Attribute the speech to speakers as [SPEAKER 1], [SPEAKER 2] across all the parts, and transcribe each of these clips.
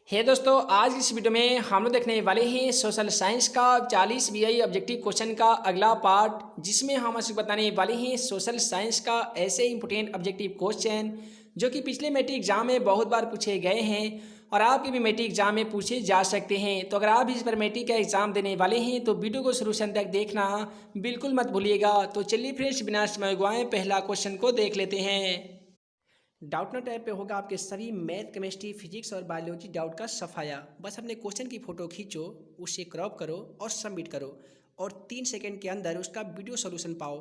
[SPEAKER 1] दोस्तों, आज इस वीडियो में हम लोग देखने वाले हैं सोशल साइंस का 40 बीआई ऑब्जेक्टिव क्वेश्चन का अगला पार्ट, जिसमें हम आपको बताने वाले हैं सोशल साइंस का ऐसे इंपॉर्टेंट ऑब्जेक्टिव क्वेश्चन जो कि पिछले मैट्रिक एग्जाम में बहुत बार पूछे गए हैं और आपके भी मैट्रिक एग्जाम में पूछे जा सकते हैं। तो अगर आप इस पर मैट्रिक का एग्जाम देने वाले हैं तो वीडियो को शुरू से अंत तक देखना बिल्कुल मत भूलिएगा। तो चलिए फ्रेंड्स, बिना समय गवाए पहला क्वेश्चन को देख लेते हैं। डाउटनट ऐप पे होगा आपके सभी मैथ, केमिस्ट्री, फिजिक्स और बायोलॉजी डाउट का सफाया। बस अपने क्वेश्चन की फ़ोटो खींचो, उसे क्रॉप करो और सबमिट करो और 3 सेकंड के अंदर उसका वीडियो सॉल्यूशन पाओ।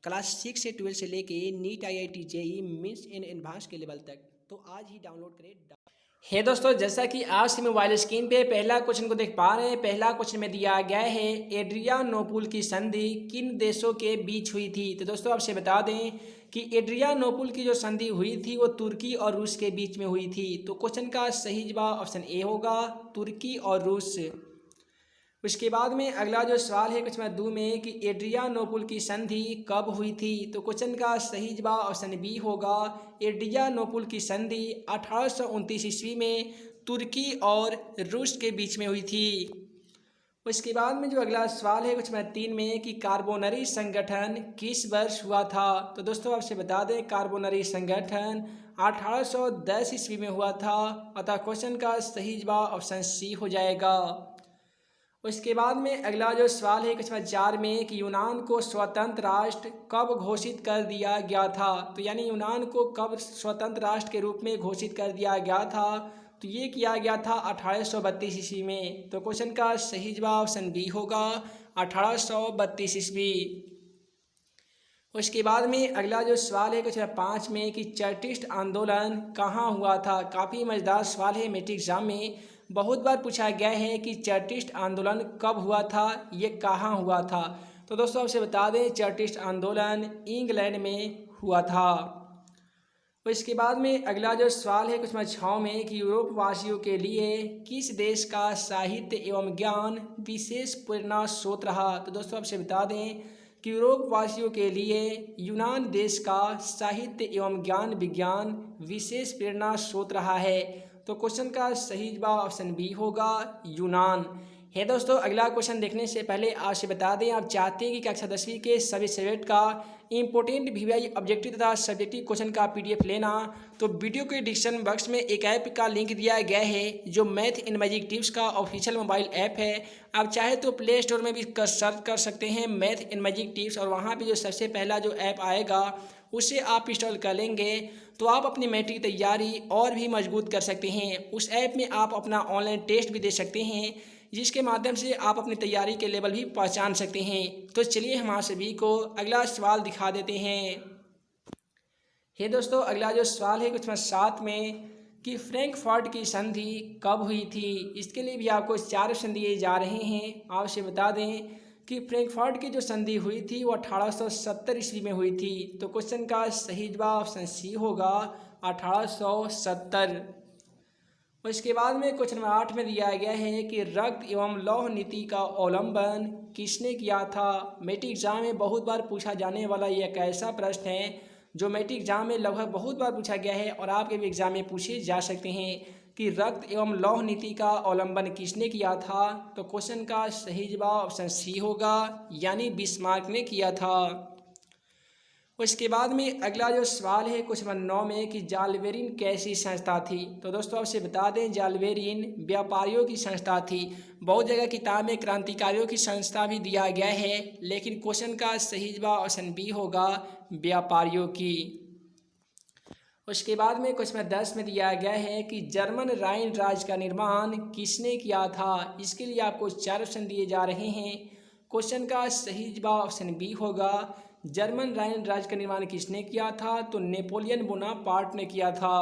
[SPEAKER 1] क्लास 6 से 12 से लेके NEET, IIT, JEE mains and advance के लेवल तक। तो आज ही डाउनलोड करें। दोस्तों, जैसा कि आज से मोबाइल स्क्रीन पे पहला क्वेश्चन को देख पा रहे हैं। पहला क्वेश्चन में दिया गया है एड्रियानोपुल की संधि किन देशों के बीच हुई थी। तो दोस्तों, आपसे बता दें कि एड्रियानोपुल की जो संधि हुई थी वो तुर्की और रूस के बीच में हुई थी। तो क्वेश्चन का सही जवाब ऑप्शन ए होगा, तुर्की और रूस। उसके बाद में अगला जो सवाल है क्वेश्चन 2 में कि एड्रियानोपुल की संधि कब हुई थी। तो क्वेश्चन का सही जवाब ऑप्शन बी होगा, एड्रियानोपुल की संधि 1829 ईस्वी में तुर्की और रूस के बीच में हुई थी। उसके बाद में जो अगला सवाल है क्वेश्चन 3 में कि कार्बोनरी संगठन किस वर्ष हुआ था। तो दोस्तों, आपसे बता दें कार्बोनरी संगठन 1810 ईस्वी में हुआ था, अतः क्वेश्चन का सही जवाब ऑप्शन सी हो जाएगा। उसके बाद में अगला जो सवाल है क्वेश्चन 4 में कि यूनान को स्वतंत्र राष्ट्र कब घोषित कर दिया गया था। तो यानी यूनान को कब स्वतंत्र राष्ट्र के रूप में घोषित कर दिया गया था। तो ये किया गया था 1832 ईस्वी में। तो क्वेश्चन का सही जवाब ऑप्शन बी होगा, 1832 ईस्वी। उसके बाद में अगला जो सवाल है क्वेश्चन 5 में कि चार्टिस्ट आंदोलन कहाँ हुआ था। काफ़ी मज़ेदार सवाल है, मैट्रिक एग्जाम में बहुत बार पूछा गया है कि चार्टिस्ट आंदोलन कब हुआ था, ये कहाँ हुआ था। तो दोस्तों, आपसे बता दें चार्टिस्ट आंदोलन इंग्लैंड में हुआ था। इसके बाद में अगला जो सवाल है क्वेश्चन 6 में कि यूरोप वासियों के लिए किस देश का साहित्य एवं ज्ञान विशेष प्रेरणा स्रोत रहा। तो दोस्तों, आपसे बता दें कि यूरोप वासियों के लिए यूनान देश का साहित्य एवं ज्ञान विज्ञान विशेष प्रेरणा स्रोत रहा है। तो क्वेश्चन का सही जवाब ऑप्शन बी होगा, यूनान। दोस्तों, अगला क्वेश्चन देखने से पहले आपसे बता दें आप चाहते हैं कि कक्षा 10वीं के सभी सब्जेक्ट का इंपॉर्टेंट VVI ऑब्जेक्टिव तथा सब्जेक्टिव क्वेश्चन का PDF लेना, तो वीडियो के डिस्क्रिप्शन बॉक्स में एक ऐप का लिंक दिया गया है जो मैथ इन मैजिक टिप्स का ऑफिशियल मोबाइल ऐप है। आप चाहे तो प्ले स्टोर में भी सर्च कर सकते हैं मैथ इन मैजिक टिप्स, और वहाँ पर जो सबसे पहला जो ऐप आएगा उसे आप इंस्टॉल कर लेंगे तो आप अपनी मैट्रिक तैयारी और भी मजबूत कर सकते हैं। उस ऐप में आप अपना ऑनलाइन टेस्ट भी दे सकते हैं, जिसके माध्यम से आप अपनी तैयारी के लेवल भी पहचान सकते हैं। तो चलिए हम आप सभी को अगला सवाल दिखा देते हैं। दोस्तों, अगला जो सवाल है क्वेश्चन 7 में कि फ्रैंकफर्ट की संधि कब हुई थी। इसके लिए भी आपको 4 ऑप्शन दिए जा रहे हैं। आपसे बता दें कि फ्रैंकफर्ट की जो संधि हुई थी वो 1870 ईस्वी में हुई थी। तो क्वेश्चन का सही जवाब ऑप्शन सी होगा, 1870। और इसके बाद में क्वेश्चन नंबर 8 में दिया गया है कि रक्त एवं लौह नीति का अवलंबन किसने किया था। मैट्रिक एग्जाम में बहुत बार पूछा जाने वाला यह एक ऐसा प्रश्न है जो मैट्रिक एग्जाम में लगभग बहुत बार पूछा गया है और आपके भी एग्जाम में पूछे जा सकते हैं कि रक्त एवं लौह नीति का अवलंबन किसने किया था। तो क्वेश्चन का सही जवाब ऑप्शन सी होगा, यानी बिस्मार्क ने किया था। उसके बाद में अगला जो सवाल है क्वेश्चन नंबर 9 में कि जालवेरिन कैसी संस्था थी। तो दोस्तों, आपसे बता दें जालवेरिन व्यापारियों की संस्था थी। बहुत जगह किताब में क्रांतिकारियों की संस्था भी दिया गया है, लेकिन क्वेश्चन का सही जवाब ऑप्शन बी होगा, व्यापारियों की। उसके बाद में क्वेश्चन नंबर 10 में दिया गया है कि जर्मन राइन राज्य का निर्माण किसने किया था। इसके लिए आपको 4 ऑप्शन दिए जा रहे हैं। क्वेश्चन का सही जवाब ऑप्शन बी होगा, जर्मन राइन राज्य का निर्माण किसने किया था। तो नेपोलियन बोनापार्ट ने किया था।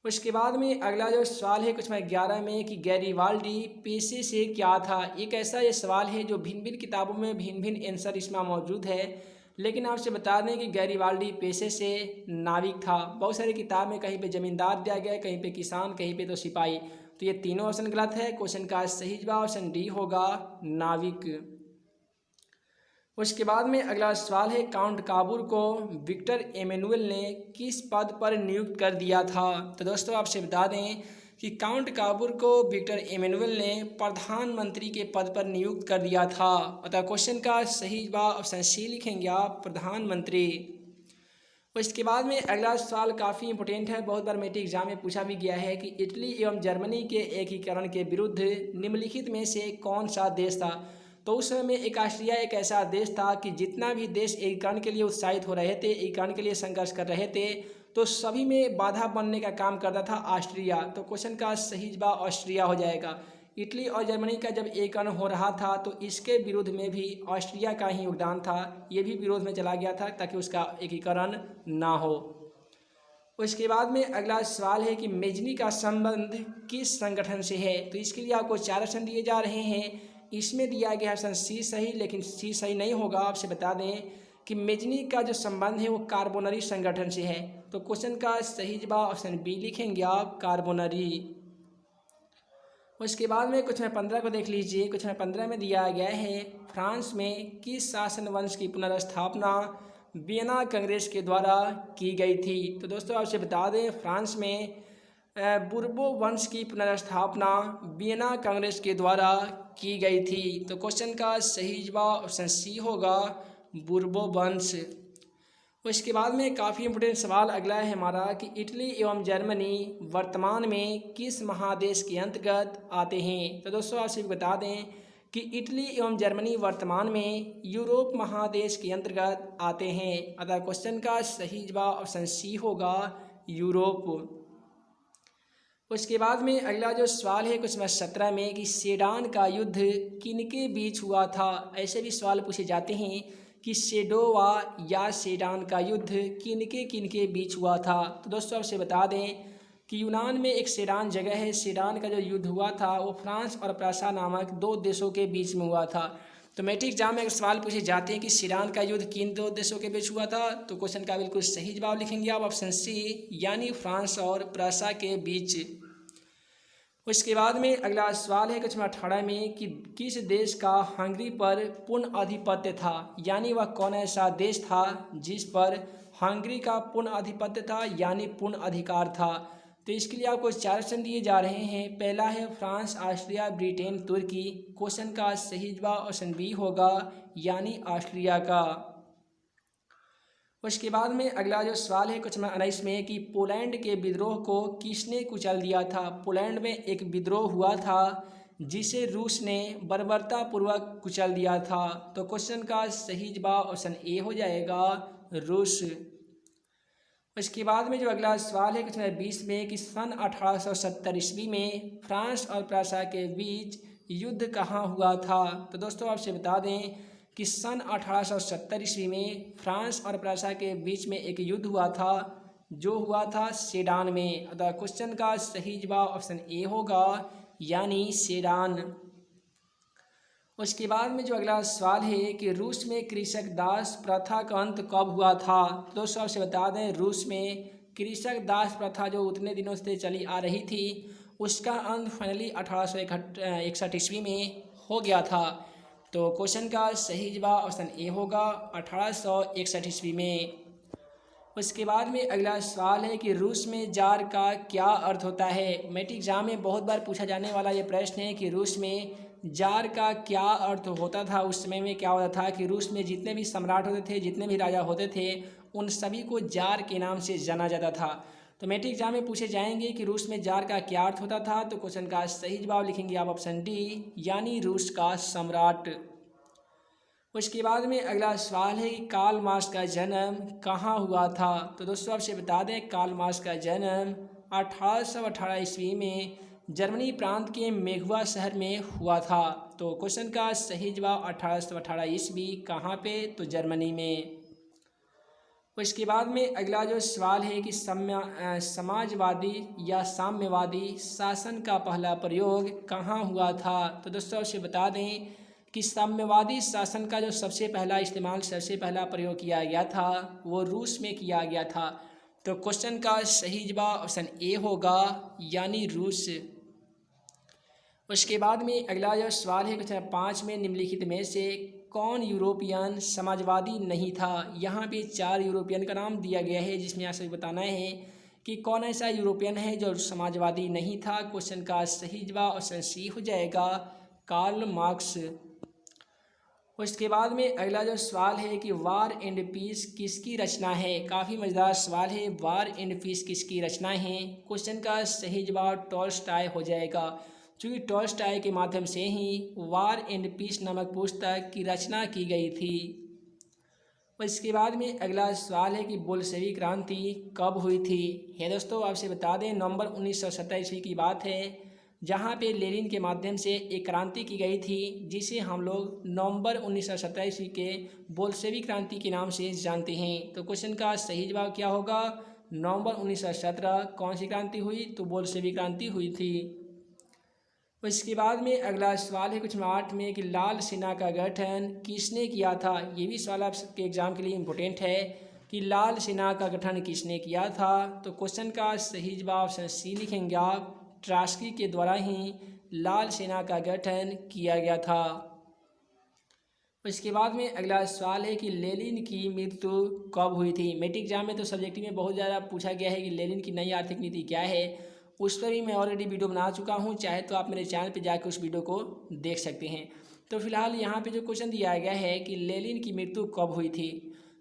[SPEAKER 1] उसके बाद में अगला जो सवाल है क्वेश्चन 11 में कि गैरीवाल्डी पेशे से क्या था। एक ऐसा ये सवाल है जो भिन्न भिन्न किताबों में भिन्न भिन्न आंसर इसमें मौजूद है, लेकिन आपसे बता दें कि गैरीवाल्डी पेशे से नाविक था। बहुत सारी किताब में कहीं पे ज़मींदार दिया गया है, कहीं पे किसान, कहीं पे तो सिपाही। तो ये तीनों ऑप्शन गलत है। क्वेश्चन का सही जवाब ऑप्शन डी होगा, नाविक। उसके बाद में अगला सवाल है काउंट काबूर को विक्टर एमेनुअल ने किस पद पर नियुक्त कर दिया था। तो दोस्तों, आपसे बता दें कि काउंट काबूर को विक्टर इमैनुअल ने प्रधानमंत्री के पद पर नियुक्त कर दिया था। अतः क्वेश्चन का सही जवाब ऑप्शन सी लिखेंगे आप, प्रधानमंत्री। और इसके बाद में अगला सवाल काफ़ी इंपॉर्टेंट है, बहुत बार मैट्रिक एग्जाम में पूछा भी गया है कि इटली एवं जर्मनी के एकीकरण के विरुद्ध निम्नलिखित में से कौन सा देश था। तो उस समय में एक ऑस्ट्रिया एक ऐसा देश था कि जितना भी देश एकीकरण के लिए उत्साहित हो रहे थे, एकीकरण के लिए संघर्ष कर रहे थे, तो सभी में बाधा बनने का काम करता था ऑस्ट्रिया। तो क्वेश्चन का सही जवाब ऑस्ट्रिया हो जाएगा। इटली और जर्मनी का जब एकीकरण हो रहा था तो इसके विरोध में भी ऑस्ट्रिया का ही योगदान था, ये भी विरोध में चला गया था ताकि उसका एकीकरण ना हो। उसके बाद में अगला सवाल है कि मेजनी का संबंध किस संगठन से है। तो इसके लिए आपको 4 ऑप्शन दिए जा रहे हैं, इसमें दिया गया ऑप्शन सी सही, लेकिन सी सही नहीं होगा। आपसे बता दें कि मेजनी का जो संबंध है वो कार्बोनरी संगठन से है। तो क्वेश्चन का सही जवाब ऑप्शन बी लिखेंगे आप, कार्बोनरी। उसके बाद में क्वेश्चन 15 को देख लीजिए। क्वेश्चन 15 में दिया गया है फ्रांस में किस शासन वंश की पुनर्स्थापना वियना कांग्रेस के द्वारा की गई थी। तो दोस्तों आपसे बता दें फ्रांस में बुर्बो वंश की पुनर्स्थापना वियना कांग्रेस के द्वारा की गई थी। तो क्वेश्चन का सही जवाब ऑप्शन सी होगा, बुर्बो वंश। उसके बाद में काफ़ी इंपोर्टेंट सवाल अगला है हमारा कि इटली एवं जर्मनी वर्तमान में किस महादेश के अंतर्गत आते हैं। तो दोस्तों आपसे बता दें कि इटली एवं जर्मनी वर्तमान में यूरोप महादेश के अंतर्गत आते हैं। अतः क्वेश्चन का सही जवाब ऑप्शन सी होगा, यूरोप। उसके बाद में अगला जो सवाल है क्वेश्चन 17 में कि सेडान का युद्ध किनके बीच हुआ था। ऐसे भी सवाल पूछे जाते हैं कि सेडोवा या सेडान का युद्ध किनके बीच हुआ था। तो दोस्तों आपसे बता दें कि यूनान में एक सेडान जगह है, सेडान का जो युद्ध हुआ था वो फ्रांस और प्रासा नामक 2 देशों के बीच में हुआ था। तो मैट्रिक एग्जाम में अगर सवाल पूछे जाते हैं कि सेडान का युद्ध किन 2 देशों के बीच हुआ था, तो क्वेश्चन का बिल्कुल सही जवाब लिखेंगे आप, ऑप्शन सी, यानी फ्रांस और प्रासा के बीच। उसके बाद में अगला सवाल है क्वेश्चन 18 में कि किस देश का हंगरी पर पूर्ण आधिपत्य था, यानी वह कौन ऐसा देश था जिस पर हंगरी का पूर्ण आधिपत्य था यानी पूर्ण अधिकार था। तो इसके लिए आपको 4 ऑप्शन दिए जा रहे हैं। पहला है फ्रांस, ऑस्ट्रिया, ब्रिटेन, तुर्की। क्वेश्चन का सही जवाब ऑप्शन बी होगा, यानी ऑस्ट्रिया का। उसके बाद में अगला जो सवाल है क्वेश्चन 19 में कि पोलैंड के विद्रोह को किसने कुचल दिया था। पोलैंड में एक विद्रोह हुआ था जिसे रूस ने बर्बरतापूर्वक कुचल दिया था। तो क्वेश्चन का सही जवाब ऑप्शन ए हो जाएगा, रूस। उसके बाद में जो अगला सवाल है क्वेश्चन 20 में कि सन 1870 ईस्वी में फ्रांस और प्रासा के बीच युद्ध कहाँ हुआ था। तो दोस्तों आपसे बता दें कि सन 1870 ईस्वी में फ्रांस और प्रासा के बीच में एक युद्ध हुआ था जो हुआ था सेडान में। अतः क्वेश्चन का सही जवाब ऑप्शन ए होगा, यानी सेडान। उसके बाद में जो अगला सवाल है कि रूस में कृषक दास प्रथा का अंत कब हुआ था। तो दोस्तों आपसे बता दें रूस में कृषक दास प्रथा जो उतने दिनों से चली आ रही थी उसका अंत फाइनली 1861 ईस्वी में हो गया था। तो क्वेश्चन का सही जवाब ऑप्शन ए होगा, 1861 ईस्वी में। उसके बाद में अगला सवाल है कि रूस में जार का क्या अर्थ होता है। मैट्रिक एग्जाम में बहुत बार पूछा जाने वाला ये प्रश्न है कि रूस में जार का क्या अर्थ होता था। उस समय में क्या होता था कि रूस में जितने भी सम्राट होते थे, जितने भी राजा होते थे, उन सभी को जार के नाम से जाना जाता था। तो मैट्रिक एग्जाम में पूछे जाएंगे कि रूस में जार का क्या अर्थ होता था। तो क्वेश्चन का सही जवाब लिखेंगे आप ऑप्शन डी, यानी रूस का सम्राट। उसके बाद में अगला सवाल है कि कार्ल मार्क्स का जन्म कहाँ हुआ था। तो दोस्तों आपसे बता दें कार्ल मार्क्स का जन्म 1818 ईस्वी में जर्मनी प्रांत के मेघुआ शहर में हुआ था। तो क्वेश्चन का सही जवाब 1818 ईस्वी कहाँ पे, तो जर्मनी में। उसके बाद में अगला जो सवाल है कि समाजवादी या साम्यवादी शासन का पहला प्रयोग कहाँ हुआ था। तो दोस्तों आपसे बता दें कि साम्यवादी शासन का जो सबसे पहला प्रयोग किया गया था वो रूस में किया गया था। तो क्वेश्चन का सही जवाब ऑप्शन ए होगा, यानी रूस। उसके बाद में अगला जो सवाल है क्वेश्चन 5 में निम्नलिखित में से कौन यूरोपियन समाजवादी नहीं था। यहाँ पे 4 यूरोपियन का नाम दिया गया है जिसमें आपसे बताना है कि कौन ऐसा यूरोपियन है जो समाजवादी नहीं था। क्वेश्चन का सही जवाब ऑप्शन सी हो जाएगा, कार्ल मार्क्स। उसके बाद में अगला जो सवाल है कि वार एंड पीस किसकी रचना है। काफ़ी मज़ेदार सवाल है, वार एंड पीस किसकी रचना है। क्वेश्चन का सही जवाब टॉल्स्टॉय हो जाएगा, क्योंकि टॉल्स्टॉय के माध्यम से ही वार एंड पीस नामक पुस्तक की रचना की गई थी। और इसके बाद में अगला सवाल है कि बोल्शेविक क्रांति कब हुई थी। है दोस्तों, आपसे बता दें नवंबर 1917 ईस्वी की बात है, जहाँ पे लेनिन के माध्यम से एक क्रांति की गई थी, जिसे हम लोग नवंबर 1917 ईस्वी के बोल्शेविक क्रांति के नाम से जानते हैं। तो क्वेश्चन का सही जवाब क्या होगा, नवंबर 1917 कौन सी क्रांति हुई, तो बोल्शेविक क्रांति हुई थी। इसके बाद में अगला सवाल है कुछ 8 में कि लाल सेना का गठन किसने किया था। ये भी सवाल आपके एग्जाम के लिए इम्पोर्टेंट है कि लाल सेना का गठन किसने किया था। तो क्वेश्चन का सही जवाब ऑप्शन सी लिखेंगे आप, ट्रास्की के द्वारा ही लाल सेना का गठन किया गया था। इसके बाद में अगला सवाल है कि लेनिन की मृत्यु कब हुई थी। मैट्रिक एग्जाम में तो सब्जेक्टिव में बहुत ज़्यादा पूछा गया है कि लेनिन की नई आर्थिक नीति क्या है। उस पर भी मैं ऑलरेडी वीडियो बना चुका हूँ, चाहे तो आप मेरे चैनल पर जाकर उस वीडियो को देख सकते हैं। तो फिलहाल यहाँ पे जो क्वेश्चन दिया गया है कि लेनिन की मृत्यु कब हुई थी,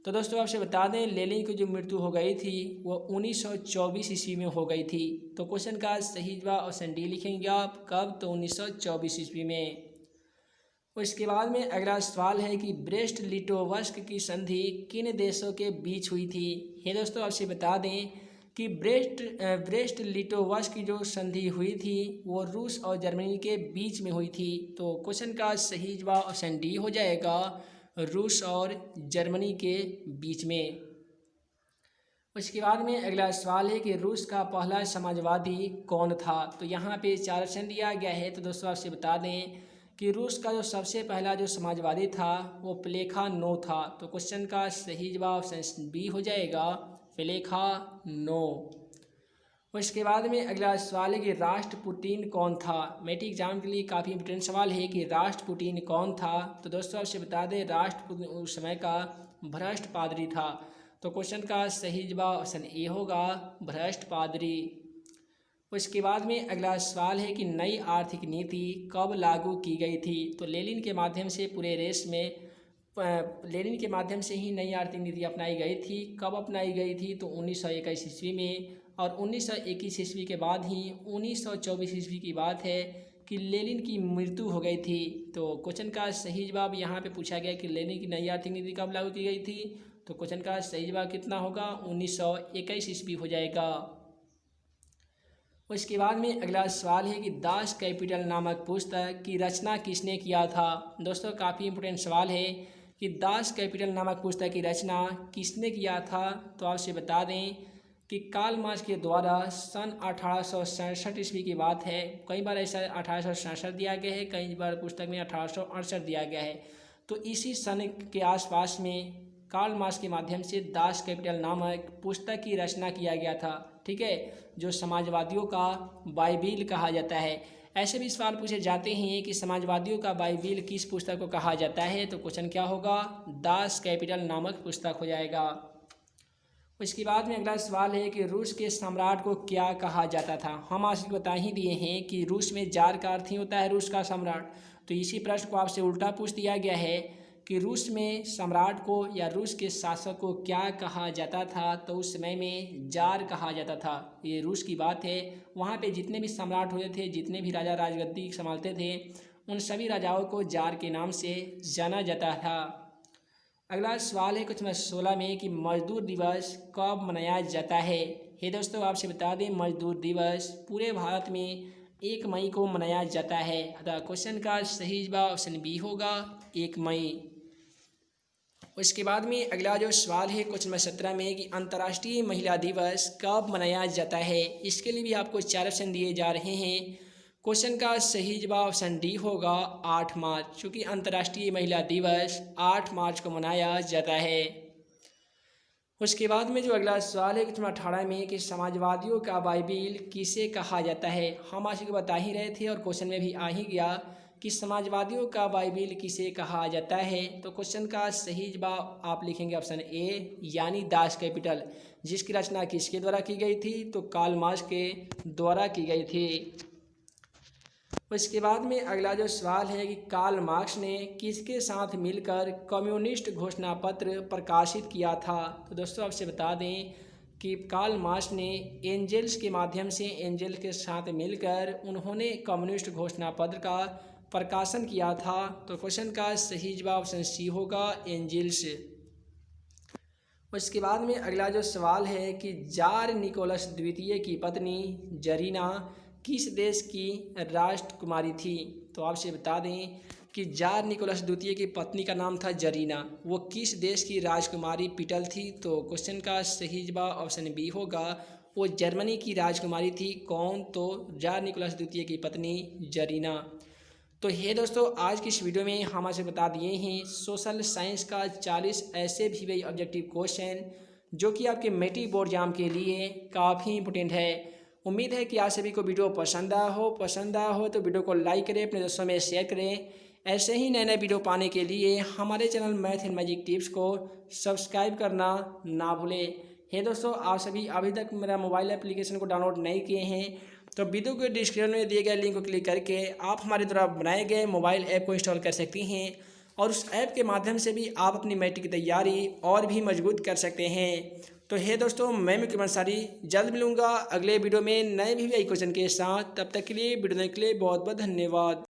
[SPEAKER 1] तो दोस्तों आपसे बता दें लेनिन की जो मृत्यु हो गई थी वो 1924 ईस्वी में हो गई थी। तो क्वेश्चन का सही जवाब ऑप्शन डी लिखेंगे आप, कब, तो 1924 ईस्वी में। उसके बाद में अगला सवाल है कि ब्रेस्ट लिटोवस्क की संधि किन देशों के बीच हुई थी। ये दोस्तों आपसे बता दें कि ब्रेस्ट लिटोवस्क की जो संधि हुई थी वो रूस और जर्मनी के बीच में हुई थी। तो क्वेश्चन का सही जवाब ऑप्शन डी हो जाएगा, रूस और जर्मनी के बीच में। उसके बाद में अगला सवाल है कि रूस का पहला समाजवादी कौन था। तो यहाँ पे 4 ऑप्शन दिया गया है। तो दोस्तों आपसे बता दें कि रूस का जो सबसे पहला जो समाजवादी था वो प्लेखानोव था। तो क्वेश्चन का सही जवाब ऑप्शन बी हो जाएगा, प्लेखानोव। उसके बाद में अगला सवाल है कि राष्ट्रपुटीन कौन था। मैट्रिक एग्जाम के लिए काफ़ी इंपॉर्टेंट सवाल है कि राष्ट्रपुटीन कौन था। तो दोस्तों आपसे बता दें राष्ट्रपुटीन उस समय का भ्रष्ट पादरी था। तो क्वेश्चन का सही जवाब ऑप्शन ए होगा, भ्रष्ट पादरी। उसके बाद में अगला सवाल है कि नई आर्थिक नीति कब लागू की गई थी। तो लेनिन के माध्यम से पूरे देश में लेनिन के माध्यम से ही नई आर्थिक नीति अपनाई गई थी। कब अपनाई गई थी, तो 1921 ईस्वी में। और 1921 ईस्वी के बाद ही 1924 ईस्वी की बात है कि लेनिन की मृत्यु हो गई थी। तो क्वेश्चन का सही जवाब यहाँ पे पूछा गया कि लेनिन की नई आर्थिक नीति कब लागू की गई थी। तो क्वेश्चन का सही जवाब कितना होगा, 1921 ईस्वी हो जाएगा। उसके बाद में अगला सवाल है कि दास कैपिटल नामक पुस्तक की रचना किसने किया था। दोस्तों काफ़ी इंपॉर्टेंट सवाल है कि दास कैपिटल नामक पुस्तक की रचना किसने किया था। तो आपसे बता दें कि कार्ल मार्क्स के द्वारा सन 1867 ईस्वी की बात है। कई बार ऐसा 1867 दिया गया है, कई बार पुस्तक में 1868 दिया गया है। तो इसी सन के आसपास में कार्ल मार्क्स के माध्यम से दास कैपिटल नामक पुस्तक की रचना किया गया था। ठीक है, जो समाजवादियों का बाइबिल कहा जाता है। ऐसे भी सवाल पूछे जाते हैं कि समाजवादियों का बाइबिल किस पुस्तक को कहा जाता है। तो क्वेश्चन क्या होगा, दास कैपिटल नामक पुस्तक हो जाएगा। उसके बाद में अगला सवाल है कि रूस के सम्राट को क्या कहा जाता था। हम आज बता ही दिए हैं कि रूस में जार का अर्थ ही होता है रूस का सम्राट। तो इसी प्रश्न को आपसे उल्टा पूछ दिया गया है कि रूस में सम्राट को या रूस के शासक को क्या कहा जाता था। तो उस समय में जार कहा जाता था। ये रूस की बात है। वहाँ पे जितने भी सम्राट होते थे, जितने भी राजा राजगद्दी संभालते थे, उन सभी राजाओं को जार के नाम से जाना जाता था। अगला सवाल है कुछ नंबर 16 में कि मजदूर दिवस कब मनाया जाता है। हे दोस्तों आपसे बता दें मजदूर दिवस पूरे भारत में 1 मई को मनाया जाता है। अतः क्वेश्चन का सही जवाब ऑप्शन बी होगा, 1 मई। उसके बाद में अगला जो सवाल है क्वेश्चन नंबर 17 में कि अंतर्राष्ट्रीय महिला दिवस कब मनाया जाता है। इसके लिए भी आपको 4 ऑप्शन दिए जा रहे हैं। क्वेश्चन का सही जवाब ऑप्शन डी होगा, 8 मार्च, क्योंकि अंतर्राष्ट्रीय महिला दिवस 8 मार्च को मनाया जाता है। उसके बाद में जो अगला सवाल है क्वेश्चन नंबर 18 में कि समाजवादियों का बाइबिल किसे कहा जाता है। हम आज को बता ही रहे थे और क्वेश्चन में भी आ ही गया कि समाजवादियों का बाइबिल किसे कहा जाता है। तो क्वेश्चन का सही जवाब आप लिखेंगे ऑप्शन ए, यानी दास कैपिटल, जिसकी रचना किसके द्वारा की गई थी? तो कार्ल मार्क्स के द्वारा की गई थी। उसके बाद में अगला जो सवाल है कि कार्ल मार्क्स ने किसके साथ मिलकर कम्युनिस्ट घोषणा पत्र प्रकाशित किया था? तो दोस्तों आपसे बता दें कि कार्ल मार्क्स ने एंजेल्स के माध्यम से एंजेल्स के साथ मिलकर उन्होंने कम्युनिस्ट घोषणा पत्र का प्रकाशन किया था। तो क्वेश्चन का सही जवाब ऑप्शन सी होगा, एंजेल्स। उसके बाद में अगला जो सवाल है कि जार निकोलस द्वितीय की पत्नी जरीना किस देश की राजकुमारी थी? तो आपसे बता दें कि जार निकोलस द्वितीय की पत्नी का नाम था जरीना, वो किस देश की राजकुमारी पीटल थी? तो क्वेश्चन का सही जवाब ऑप्शन बी होगा, वो जर्मनी की राजकुमारी थी। कौन? तो जार निकोलस द्वितीय की पत्नी जरीना। तो ये दोस्तों आज की इस वीडियो में हम आपसे बता दिए हैं सोशल साइंस का 40 ऐसे भी वही ऑब्जेक्टिव क्वेश्चन जो कि आपके मेट्रिक बोर्ड एग्जाम के लिए काफ़ी इंपॉर्टेंट है। उम्मीद है कि आप सभी को वीडियो पसंद आया हो तो वीडियो को लाइक करें, अपने दोस्तों में शेयर करें। ऐसे ही नए नए वीडियो पाने के लिए हमारे channel math and magic tips को सब्सक्राइब करना ना भूलें। हे दोस्तों, आप सभी अभी तक मेरा मोबाइल एप्लीकेशन को डाउनलोड नहीं किए हैं तो वीडियो के डिस्क्रिप्शन में दिए गए लिंक को क्लिक करके आप हमारे द्वारा बनाए गए मोबाइल ऐप को इंस्टॉल कर सकती हैं और उस ऐप के माध्यम से भी आप अपनी मैट्रिक की तैयारी और भी मजबूत कर सकते हैं। तो हे दोस्तों, मैं मुकीम अंसारी जल्द मिलूंगा अगले वीडियो में नए भी क्वेश्चन के साथ। तब तक के लिए वीडियो देखने के लिए बहुत बहुत धन्यवाद।